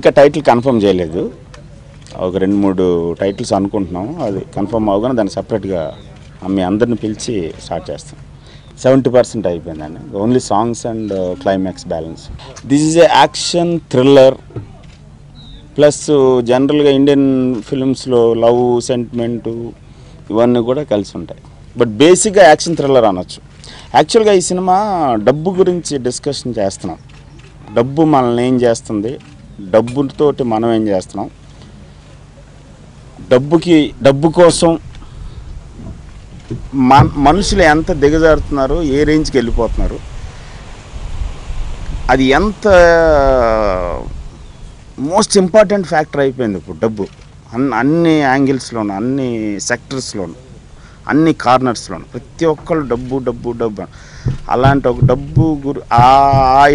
ఇంకా title confirm చేయలేదు. ఒక 2-3 టైటిల్స్ అనుకుంటున్నాం. అది కన్ఫర్మ్ అవగానే దాన్ని సపరేట్గా మీ అందరిని పిలిచి స్టార్ట్ చేస్తాం. 70% అయిపోయిందండి. Only songs and climax balance. This is a action thriller plus జనరల్గా ఇండియన్ ఫిల్మ్స్లో లవ్ సెంటిమెంటు ఇవన్నీ కూడా కలిసి ఉంటాయి. బట్ బేసిక్గా యాక్షన్ థ్రిల్లర్ అనొచ్చు. యాక్చువల్గా ఈ సినిమా డబ్బు గురించి డిస్కషన్ చేస్తున్నాం. డబ్బు మనల్ని ఏం చేస్తుంది, డబ్బుతోటి మనం ఏం చేస్తున్నాం, డబ్బు కోసం మనుషులు ఎంత దిగజారుతున్నారు, ఏ రేంజ్కి వెళ్ళిపోతున్నారు, అది ఎంత మోస్ట్ ఇంపార్టెంట్ ఫ్యాక్టర్ అయిపోయింది ఇప్పుడు డబ్బు. అన్ని యాంగిల్స్లోనూ, అన్ని సెక్టర్స్లోనూ, అన్ని కార్నర్స్లోనూ ప్రతి ఒక్కళ్ళు డబ్బు డబ్బు డబ్బు. అలాంటి ఒక డబ్బు ఆ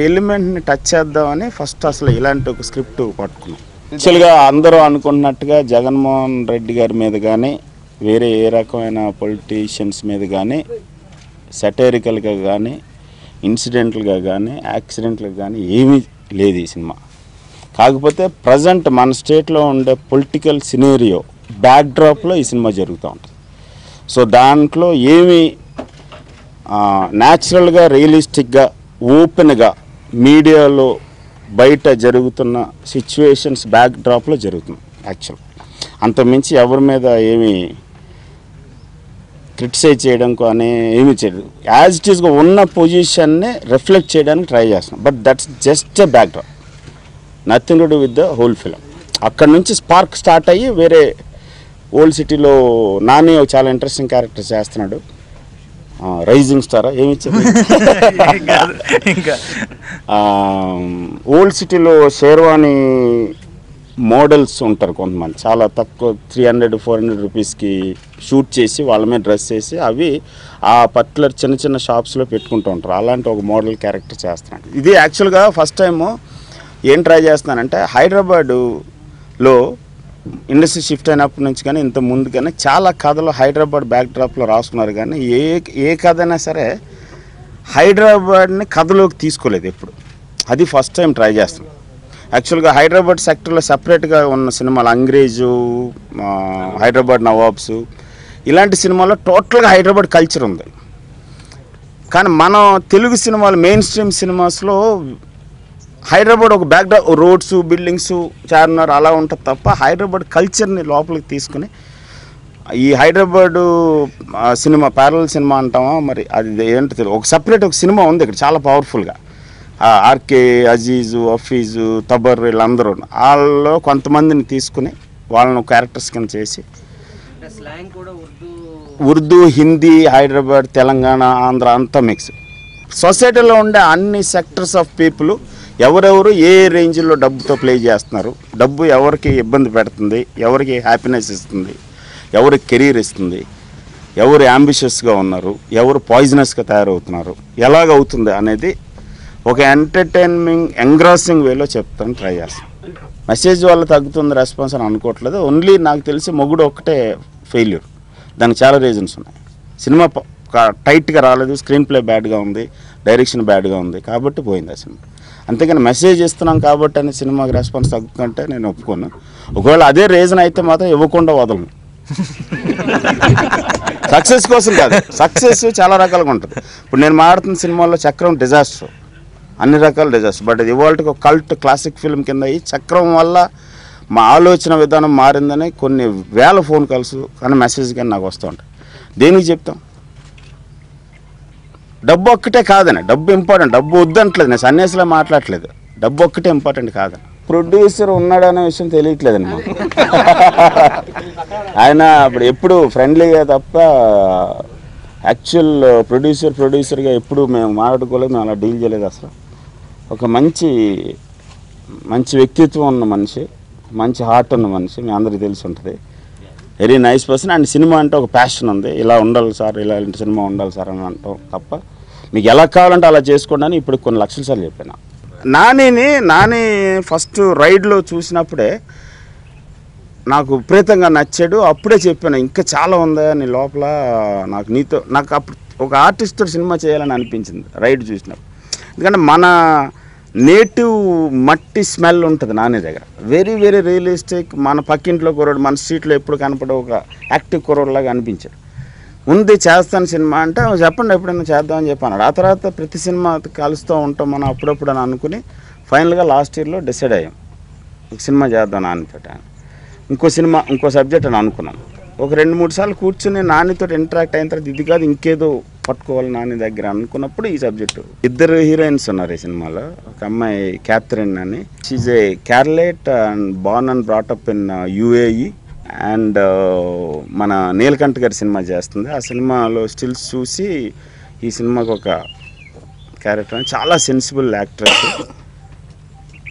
ఎలిమెంట్ని టచ్ చేద్దామని ఫస్ట్ అసలు ఇలాంటి ఒక స్క్రిప్ట్ పట్టుకున్నాం. యాక్చువల్గా అందరూ అనుకున్నట్టుగా జగన్మోహన్ రెడ్డి గారి మీద కానీ వేరే ఏ రకమైన పొలిటీషియన్స్ మీద కానీ సెటైరికల్గా కానీ ఇన్సిడెంటల్గా కానీ యాక్సిడెంట్లుగా కానీ ఏమీ లేదు ఈ సినిమా. కాకపోతే ప్రజెంట్ మన స్టేట్లో ఉండే పొలిటికల్ సినేరియో బ్యాక్డ్రాప్లో ఈ సినిమా జరుగుతూ ఉంటుంది. సో దాంట్లో ఏమి న్యాచురల్గా రియలిస్టిక్గా ఓపెన్గా మీడియాలో బయట జరుగుతున్న సిచ్యువేషన్స్ బ్యాక్డ్రాప్లో జరుగుతుంది. యాక్చువల్ అంతకుమించి ఎవరి మీద ఏమి క్రిటిసైజ్ చేయడం కానీ ఏమీ చేయదు. యాజ్ ఇట్ ఈస్గా ఉన్న పొజిషన్ని రిఫ్లెక్ట్ చేయడానికి ట్రై చేస్తున్నాం. But that's just a backdrop, nothing to do with the whole film. అక్కడ నుంచి స్పార్క్ స్టార్ట్ అయ్యి వేరే ఓల్డ్ సిటీలో నాని చాలా ఇంట్రెస్టింగ్ క్యారెక్టర్ చేస్తున్నాడు. రైజింగ్ స్టారా ఏమి ఇచ్చారు. ఓల్డ్ సిటీలో షేర్వాణి మోడల్స్ ఉంటారు కొంతమంది, చాలా తక్కువ 300-400 రూపీస్కి షూట్ చేసి వాళ్ళ మీద డ్రెస్ చేసి అవి ఆ పర్టికులర్ చిన్న చిన్న షాప్స్లో పెట్టుకుంటూ ఉంటారు. అలాంటి ఒక మోడల్ క్యారెక్టర్ చేస్తున్నాడు. ఇది యాక్చువల్గా ఫస్ట్ టైము ఏం ట్రై చేస్తున్నానంటే హైదరాబాదులో ఇండస్ట్రీ షిఫ్ట్ అయినప్పటి నుంచి కానీ ఇంత ముందు కానీ చాలా కథలు హైదరాబాద్ బ్యాక్డ్రాప్లో రాసుకున్నారు. కానీ ఏ కథ అయినా సరే హైదరాబాద్ని కథలోకి తీసుకోలేదు ఎప్పుడు. అది ఫస్ట్ టైం ట్రై చేస్తున్నాం. యాక్చువల్గా హైదరాబాద్ సెక్టర్లో సపరేట్గా ఉన్న సినిమాలు అంగ్రేజు, హైదరాబాద్ నవాబ్సు ఇలాంటి సినిమాల్లో టోటల్గా హైదరాబాద్ కల్చర్ ఉంది. కానీ మనం తెలుగు సినిమాలు మెయిన్ స్ట్రీమ్ సినిమాస్లో హైదరాబాద్ ఒక బ్యాక్డ్రాప్, రోడ్స్, బిల్డింగ్స్, చార్మినార్ అలా ఉంటుంది తప్ప హైదరాబాద్ కల్చర్ని లోపలికి తీసుకుని ఈ హైదరాబాదు సినిమా ప్యారలల్ సినిమా అంటామా మరి అది ఏంటో తెలియదు. ఒక సపరేట్ ఒక సినిమా ఉంది ఇక్కడ చాలా పవర్ఫుల్గా. ఆర్కే, అజీజు, హఫీజు, తబర్ వీళ్ళందరూ వాళ్ళలో కొంతమందిని తీసుకుని వాళ్ళను క్యారెక్టర్స్ కింద చేసి ఉర్దూ, హిందీ, హైదరాబాద్, తెలంగాణ, ఆంధ్ర అంతా మిక్స్. సొసైటీలో ఉండే అన్ని సెక్టర్స్ ఆఫ్ పీపుల్ ఎవరెవరు ఏ రేంజ్లో డబ్బుతో ప్లే చేస్తున్నారు, డబ్బు ఎవరికి ఇబ్బంది పెడుతుంది, ఎవరికి హ్యాపీనెస్ ఇస్తుంది, ఎవరికి కెరీర్ ఇస్తుంది, ఎవరు యాంబిషియస్గా ఉన్నారు, ఎవరు పాయిజనస్గా తయారవుతున్నారు, ఎలాగవుతుంది అనేది ఒక ఎంటర్టైన్మెంట్ ఎంగ్రాసింగ్ వేలో చెప్తాను ట్రై చేస్తాను. మెసేజ్ వల్ల తగ్గుతుంది రెస్పాన్స్ అని అనుకోవట్లేదు. ఓన్లీ నాకు తెలిసి మొగుడు ఒక్కటే ఫెయిల్యూర్. దానికి చాలా రీజన్స్ ఉన్నాయి. సినిమా టైట్గా రాలేదు, స్క్రీన్ ప్లే బ్యాడ్గా ఉంది, డైరెక్షన్ బ్యాడ్గా ఉంది కాబట్టి పోయింది ఆ సినిమా. అంతేగాని మెసేజ్ ఇస్తున్నాం కాబట్టి అని సినిమాకి రెస్పాన్స్ తగ్గుతుంటే నేను ఒప్పుకోను. ఒకవేళ అదే రీజన్ అయితే మాత్రం ఇవ్వకుండా వదలను. సక్సెస్ కోసం కాదు, సక్సెస్ చాలా రకాలుగా ఉంటుంది. ఇప్పుడు నేను మాట్లాడుతున్న సినిమాల్లో చక్రం డిజాస్టర్, అన్ని రకాల డిజాస్టర్. బట్ ఇది ఇవాళకి ఒక కల్ట్ క్లాసిక్ ఫిల్మ్ కింద ఈ చక్రం వల్ల మా ఆలోచన విధానం మారిందని కొన్ని వేల ఫోన్ కాల్స్ కానీ మెసేజ్ కానీ నాకు వస్తూ ఉంటాయి. దేనికి చెప్తాం? డబ్బు ఒక్కటే కాదని, డబ్బు ఇంపార్టెంట్, డబ్బు వద్దంటలేదు, నేను సన్యాసిలో మాట్లాడట్లేదు, డబ్బు ఒక్కటే ఇంపార్టెంట్ కాదని. ప్రొడ్యూసర్ ఉన్నాడనే విషయం తెలియట్లేదండి మాకు. ఆయన ఇప్పుడు ఎప్పుడు ఫ్రెండ్లీగా తప్ప యాక్చువల్ ప్రొడ్యూసర్గా ఎప్పుడు మేము మాట్లాడుకోలేదు, మేము అలా డీల్ చేయలేదు. అసలు ఒక మంచి వ్యక్తిత్వం ఉన్న మనిషి, మంచి హార్ట్ ఉన్న మనిషి, మీ అందరికీ తెలిసి ఉంటుంది. Very nice person. And cinema అంటే ఒక ప్యాషన్ ఉంది, ఇలా ఉండాలి సార్, ఇలాంటి సినిమా ఉండాలి సార్ అని అంటాం తప్ప మీకు ఎలా కావాలంటే అలా చేసుకోండి అని ఇప్పుడు కొన్ని లక్షల సార్లు చెప్పాను. నాని ఫస్ట్ రైడ్లో చూసినప్పుడే నాకు విపరీతంగా నచ్చాడు. అప్పుడే చెప్పాను ఇంకా చాలా ఉందా నీ లోపల, నాకు అప్పుడు ఒక ఆర్టిస్ట్తో సినిమా చేయాలని అనిపించింది రైడ్ చూసినప్పుడు. ఎందుకంటే మన నేటివ్ మట్టి స్మెల్ ఉంటుంది నాని దగ్గర. Very very realistic. మన పక్కింట్లో కుర్రోడు మన స్ట్రీట్లో ఎప్పుడు కనపడే ఒక యాక్టివ్ కుర్రోడ్లాగా అనిపించాడు. ఉంది చేస్తాను సినిమా అంటే చెప్పండి ఎప్పుడైనా చేద్దామని చెప్పాను. ఆ తర్వాత ప్రతి సినిమా కలుస్తూ ఉంటాం మనం అప్పుడప్పుడు అని అనుకుని ఫైనల్గా లాస్ట్ ఇయర్లో డిసైడ్ అయ్యాం ఒక సినిమా చేద్దాం నానితో. ఇంకో సబ్జెక్ట్ అని అనుకున్నాను. ఒక 2-3 సార్లు కూర్చుని నానితో ఇంటరాక్ట్ అయిన తర్వాత ఇది కాదు ఇంకేదో పట్టుకోవాలి నాని దగ్గర అనుకున్నప్పుడు ఈ సబ్జెక్టు. 2 హీరోయిన్స్ ఉన్నారు ఈ సినిమాలో. ఒక అమ్మాయి క్యాథరిన్ అని, she's a Keralite and born and brought up in UAE. And మన నీలకంఠ గారి సినిమా చేస్తుంది. ఆ సినిమాలో స్టిల్స్ చూసి ఈ సినిమాకి ఒక క్యారెక్టర్ అని, చాలా sensible actress,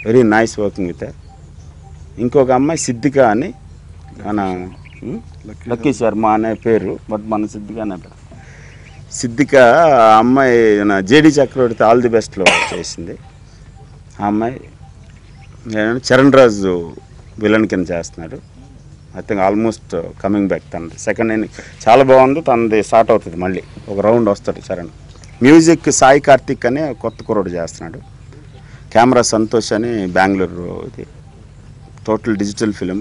very nice working with. ఇంకొక అమ్మాయి సిద్ధిక అని, మన లక్కీ శర్మ అనే పేరు, బట్ మన సిద్ధిక అనే పేరు. సిద్ధిక అమ్మాయి JD చక్రవర్తి ఆల్ ది బెస్ట్లో చేసింది. ఆ అమ్మాయి చరణ్ రాజు విలన్ కింద చేస్తున్నాడు. I think almost coming back. తనది సెకండ్ ఇన్నింగ్ చాలా బాగుంది. తనది స్టార్ట్ అవుతుంది, మళ్ళీ ఒక రౌండ్ వస్తాడు చరణ్. మ్యూజిక్ సాయి కార్తిక్ అని కొత్త కుర్రోడు చేస్తున్నాడు. కెమెరా సంతోష్ అని బెంగళూరు. ఇది total digital film.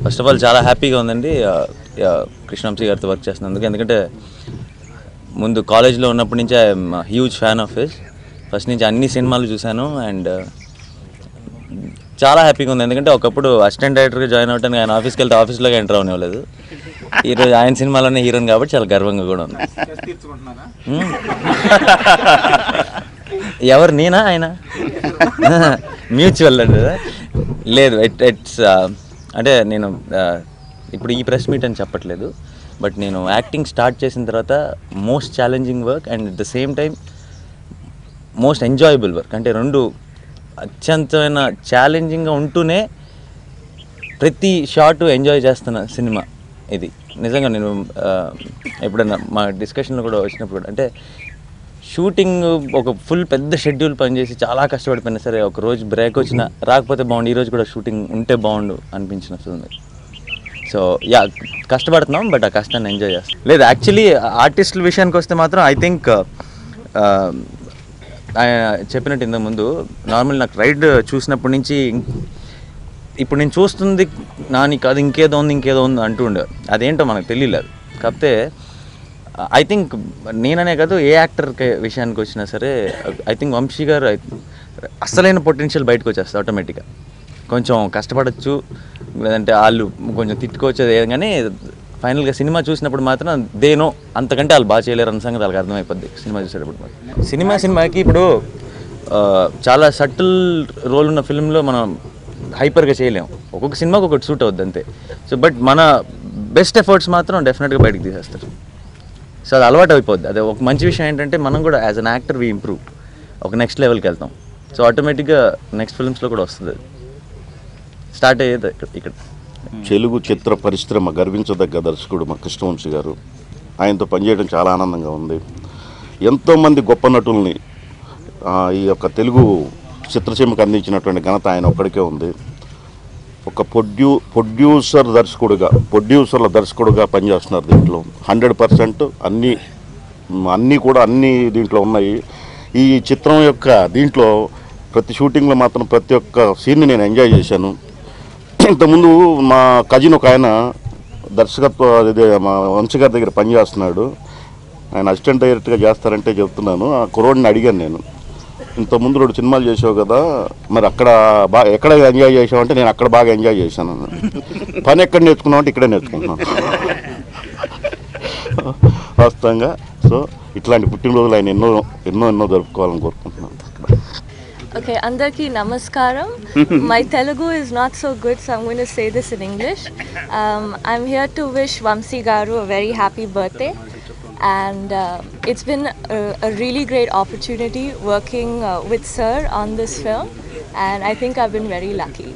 First of all చాలా హ్యాపీగా ఉందండి కృష్ణవంశీ గారితో వర్క్ చేస్తున్నందుకు. ఎందుకంటే ముందు కాలేజ్లో ఉన్నప్పటి నుంచి I'm huge fan of his. First నుంచి అన్ని సినిమాలు చూశాను అండ్ చాలా హ్యాపీగా ఉంది. ఎందుకంటే ఒకప్పుడు అసిస్టెంట్ డైరెక్టర్గా జాయిన్ అవ్వడానికి ఆయన ఆఫీస్కి వెళ్తే ఆఫీస్లోకి ఎంటర్ అవ్వలేదు. ఈరోజు ఆయన సినిమాలోనే హీరోయిన్ కాబట్టి చాలా గర్వంగా కూడా ఉంది. ఎవరు, నేనా ఆయన? మ్యూచువల్ అంటే లేదు. ఇట్స్ అంటే నేను ఇప్పుడు ఈ ప్రెస్ మీట్ అని చెప్పట్లేదు, బట్ నేను యాక్టింగ్ స్టార్ట్ చేసిన తర్వాత most challenging work and at the same time most enjoyable work. అంటే రెండు అత్యంతమైన ఛాలెంజింగ్గా ఉంటూనే ప్రతి షాట్ ఎంజాయ్ చేస్తున్న సినిమా ఇది. నిజంగా నేను ఎప్పుడన్నా మా డిస్కషన్లో కూడా వచ్చినప్పుడు కూడా, అంటే షూటింగ్ ఒక ఫుల్ పెద్ద షెడ్యూల్ పనిచేసి చాలా కష్టపడిపోయినా సరే ఒక రోజు బ్రేక్ వచ్చినా రాకపోతే బాగుండు, ఈరోజు కూడా షూటింగ్ ఉంటే బాగుండు అనిపించిన ఫిల్మ్. సో యా, కష్టపడుతున్నాం బట్ ఆ కష్టాన్ని ఎంజాయ్ చేస్తాం. లేదు, యాక్చువల్లీ ఆర్టిస్టుల విషయానికి వస్తే మాత్రం ఐ థింక్ ఆయన చెప్పినట్టు ఇంతకుముందు నార్మల్ నాకు రైడ్ చూసినప్పటి నుంచి ఇప్పుడు నేను చూస్తుంది నాని కాదు ఇంకేదో ఉంది అంటూ ఉండే. అదేంటో మనకు తెలియలేదు. కాకపోతే ఐ థింక్ నేననే కాదు ఏ యాక్టర్ విషయానికి వచ్చినా సరే ఐ థింక్ వంశీ గారు అసలైన పొటెన్షియల్ బయటకు వచ్చేస్తుంది ఆటోమేటిక్గా. కొంచెం కష్టపడచ్చు, లేదంటే వాళ్ళు కొంచెం తిట్టుకోవచ్చు, కానీ ఫైనల్గా సినిమా చూసినప్పుడు మాత్రం దేనో అంతకంటే వాళ్ళు బాగా చేయలేరు అన్న సంగతి వాళ్ళకి అర్థమైపోద్ది సినిమా చూసేటప్పుడు. సినిమాకి ఇప్పుడు చాలా సటిల్ రోల్ ఉన్న ఫిల్మ్లో మనం హైపర్గా చేయలేము. ఒక్కొక్క సినిమాకి ఒకటి సూట్ అవుద్ది అంతే. సో బట్ మన బెస్ట్ ఎఫర్ట్స్ మాత్రం డెఫినెట్గా బయటకు తీసేస్తారు. సో అది అలవాటు అయిపోద్ది. అదే ఒక మంచి విషయం ఏంటంటే మనం కూడా as an actor we improve, ఒక నెక్స్ట్ లెవెల్కి వెళ్తాం. సో ఆటోమేటిక్గా నెక్స్ట్ ఫిల్మ్స్లో కూడా వస్తుంది. అది స్టార్ట్ అయ్యేది ఇక్కడ. తెలుగు చిత్ర పరిశ్రమ గర్వించదగ్గ దర్శకుడు మా కృష్ణవంశీ గారు. ఆయనతో పనిచేయడం చాలా ఆనందంగా ఉంది. ఎంతోమంది గొప్ప నటుల్ని ఈ యొక్క తెలుగు చిత్రసీమకు అందించినటువంటి ఘనత ఆయన ఒక్కడికే ఉంది. ఒక ప్రొడ్యూసర్ల దర్శకుడుగా పనిచేస్తున్నారు దీంట్లో. 100% అన్నీ దీంట్లో ఉన్నాయి. ఈ చిత్రం యొక్క దీంట్లో ప్రతి షూటింగ్లో మాత్రం ప్రతి ఒక్క సీన్ని నేను ఎంజాయ్ చేశాను. ఇంతకుముందు మా కజిన్ ఒక ఆయన మా వంశీ గారి దగ్గర పనిచేస్తున్నాడు. ఆయన అసిస్టెంట్ డైరెక్టర్గా చేస్తారంటే చెప్తున్నాను. ఆ కుర్రోడిని అడిగాను నేను, ఇంతకుముందు 2 సినిమాలు చేసావు కదా, మరి అక్కడ ఎక్కడ ఎంజాయ్ చేసావు అంటే నేను అక్కడ బాగా ఎంజాయ్ చేశాను. పని ఎక్కడ నేర్చుకున్నావు అంటే ఇక్కడే నేర్చుకుంటున్నాను వాస్తవంగా. సో ఇట్లాంటి పుట్టినరోజులు ఆయన ఎన్నో జరుపుకోవాలని కోరుకుంటున్నాను. Okay, Andarki Namaskaram. My Telugu is not so good, so I'm going to say this in English. I'm here to wish Vamsi Garu a very happy birthday. And it's been a really great opportunity working with Sir on this film. And I think I've been very lucky.